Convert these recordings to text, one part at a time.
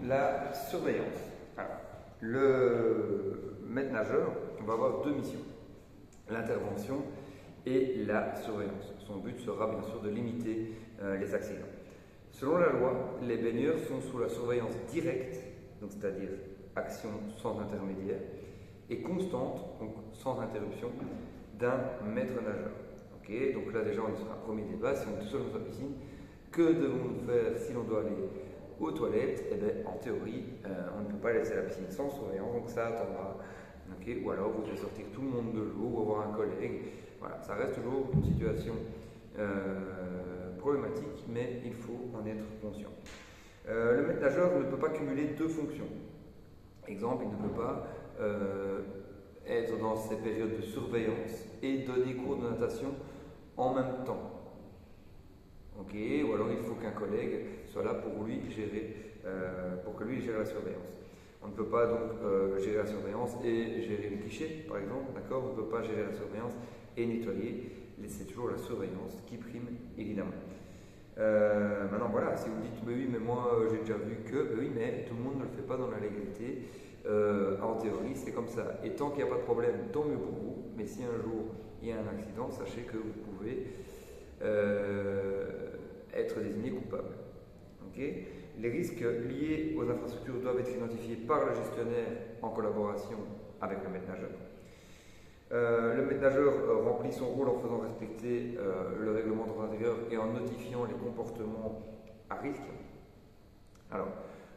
la surveillance. Alors, le maître nageur va avoir deux missions, l'intervention et la surveillance. Son but sera bien sûr de limiter les accidents. Selon la loi, les baigneurs sont sous la surveillance directe, donc c'est-à-dire action sans intermédiaire, et constante, donc sans interruption, d'un maître nageur. Okay, donc là déjà on est sur un premier débat, si on est tout seul dans sa piscine, que devons-nous faire si l'on doit aller aux toilettes? Eh bien, en théorie, on ne peut pas laisser la piscine sans surveillance, donc ça attendra. Okay, ou alors vous devez sortir tout le monde de l'eau ou avoir un collègue. Voilà, ça reste toujours une situation problématique, mais il faut en être conscient. Le maître nageur ne peut pas cumuler deux fonctions. Exemple, il ne peut pas être dans ces périodes de surveillance et donner cours de natation en même temps. Okay, ou alors il faut qu'un collègue soit là pour lui gérer, pour que lui gère la surveillance. On ne peut pas donc gérer la surveillance et gérer le guichet, par exemple, d'accord? On ne peut pas gérer la surveillance et nettoyer. C'est toujours la surveillance qui prime, évidemment. Maintenant, voilà, si vous dites, oui, mais moi j'ai déjà vu que, oui, mais tout le monde ne le fait pas dans la légalité. En théorie, c'est comme ça. Et tant qu'il n'y a pas de problème, tant mieux pour vous. Mais si un jour il y a un accident, sachez que vous pouvez être désigné coupable. Okay? Les risques liés aux infrastructures doivent être identifiés par le gestionnaire en collaboration avec le maître nageur. Le maître nageur remplit son rôle en faisant respecter le règlement de droit intérieur et en notifiant les comportements à risque. Alors,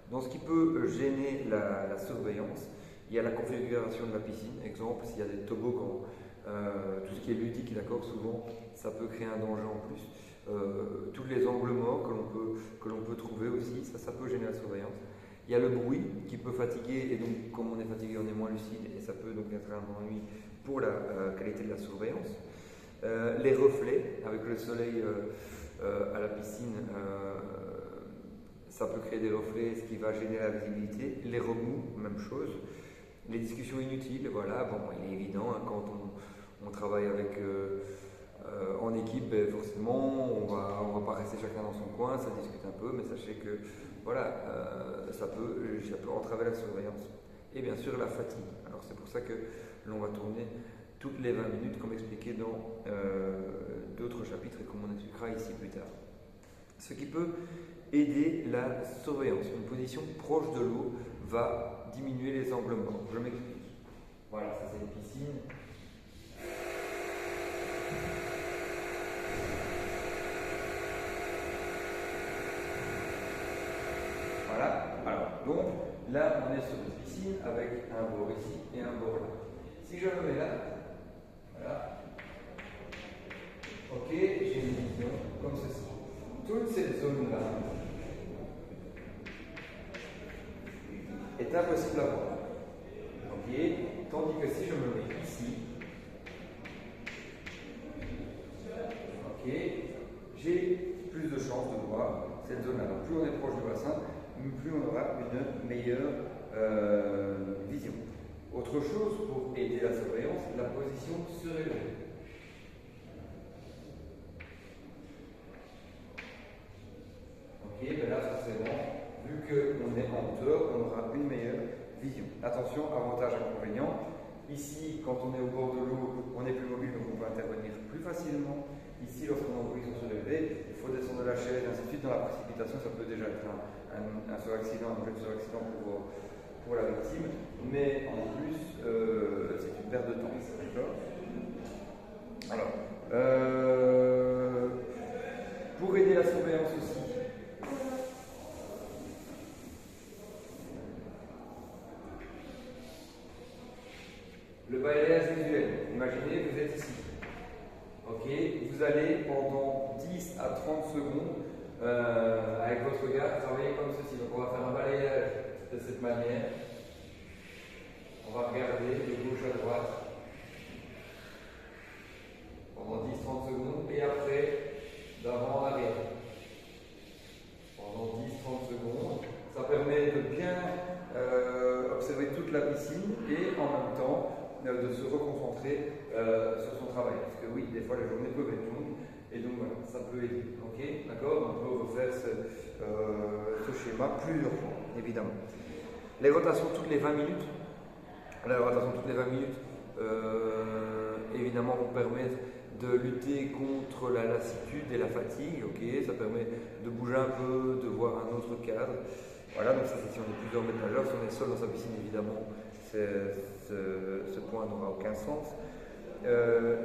dans ce qui peut gêner la surveillance, il y a la configuration de la piscine. Exemple, s'il y a des toboggans, tout ce qui est ludique, d'accord, souvent ça peut créer un danger en plus. Tous les angles morts que l'on peut trouver aussi, ça peut gêner la surveillance. Il y a le bruit qui peut fatiguer, et donc comme on est fatigué, on est moins lucide, et ça peut donc être un ennui pour la qualité de la surveillance. Les reflets, avec le soleil à la piscine, ça peut créer des reflets, ce qui va gêner la visibilité. Les remous, même chose. Les discussions inutiles, voilà, bon, il est évident, hein, quand on travaille avec, en équipe, ben, forcément, on va pas rester chacun dans son coin, ça discute un peu, mais sachez que voilà, ça peut entraver la surveillance. Et bien sûr, la fatigue. Alors, c'est pour ça que l'on va tourner toutes les 20 minutes, comme expliqué dans d'autres chapitres et comme on expliquera ici plus tard. Ce qui peut aider la surveillance. Une position proche de l'eau va diminuer les angles morts. Je m'explique. Voilà, ça c'est une piscine. Voilà. Alors, donc, là, on est sur une piscine avec un bord ici et un bord là. Si je me mets là, voilà. Ok, j'ai une vision comme ceci. Toute cette zone-là est impossible à voir. Ok, tandis que si je me mets ici, ok, j'ai plus de chances de voir cette zone-là. Donc plus on est proche du bassin, plus on aura une meilleure vision. Autre chose pour aider la surveillance, la position surélevée. Ok, ben là forcément, vu qu'on est en hauteur, on aura une meilleure vision. Attention, avantage inconvénient. Ici, quand on est au bord de l'eau, on est plus mobile, donc on peut intervenir plus facilement. Ici, lorsqu'on est en position surélevée, il faut descendre de la chaise, ainsi de suite. Dans la précipitation, ça peut déjà être un suraccident, un suraccident pour la victime, mais en plus, c'est une perte de temps. D'accord? Alors, pour aider la surveillance aussi, le balayage visuel. Imaginez, vous êtes ici. Ok, vous allez pendant 10 à 30 secondes avec votre regard travailler comme ceci. Donc on va faire un balayage de cette manière. On va regarder de gauche à droite pendant 10-30 secondes et après d'avant en arrière pendant 10-30 secondes. Ça permet de bien observer toute la piscine et en même temps de se reconcentrer sur son travail. Parce que oui, des fois les journées peuvent être longues et donc voilà, ça peut aider. Ok, D'accord. Donc on peut refaire ce schéma plusieurs fois, évidemment. Les rotations toutes les 20 minutes. La rotation toutes les 20 minutes, évidemment, vont permettre de lutter contre la lassitude et la fatigue. Ça permet de bouger un peu, de voir un autre cadre. Voilà, donc ça c'est si on est plusieurs maîtres nageurs. Si on est seul dans sa piscine, évidemment, ce point n'aura aucun sens.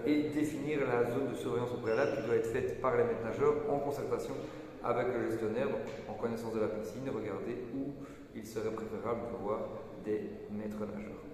Et définir la zone de surveillance au préalable qui doit être faite par les maîtres nageurs en concertation avec le gestionnaire, donc en connaissance de la piscine, regarder où il serait préférable d'avoir des maîtres nageurs.